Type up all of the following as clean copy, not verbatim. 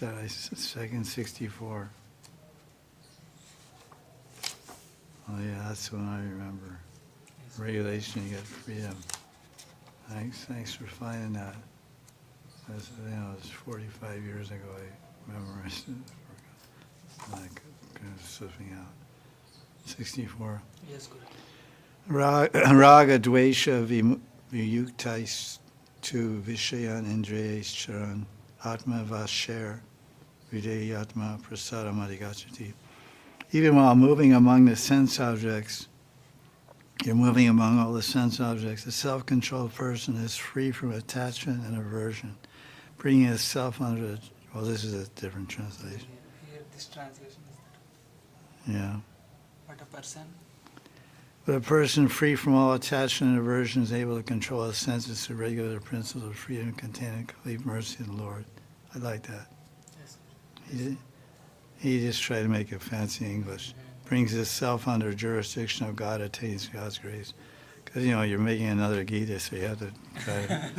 that? Second 64. Oh yeah, that's the one I remember. Regulation, you get freedom. Thanks for finding that. That's, it's 45 years ago I memorized it. Like, kind of slipping out. 64. Yes, good. Raga dvesha viyuktais tu vishayan indriyais charan atma vasher videyatma prasadam adhigachati. Even while moving among the sense objects, you're moving among all the sense objects. The self-controlled person is free from attachment and aversion, bringing itself under the... Well, this is a different translation. Here, this translation is that. Yeah. But a person. But a person free from all attachment and aversion is able to control his senses to regulate the principles of freedom contained in complete mercy of the Lord. I like that. Yes. He just tried to make it fancy English. Brings himself under jurisdiction of God, attains God's grace. Because, you're making another Gita, so you have to try to...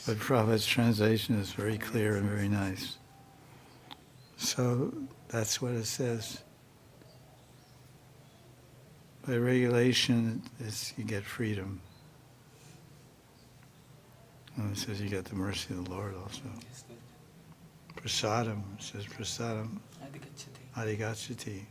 But Prabhupada's translation is very clear and very nice. So that's what it says. By regulation, you get freedom. And it says you get the mercy of the Lord also. Yes, good. Prasadam, it says prasadam Adhigachati. adhigachati.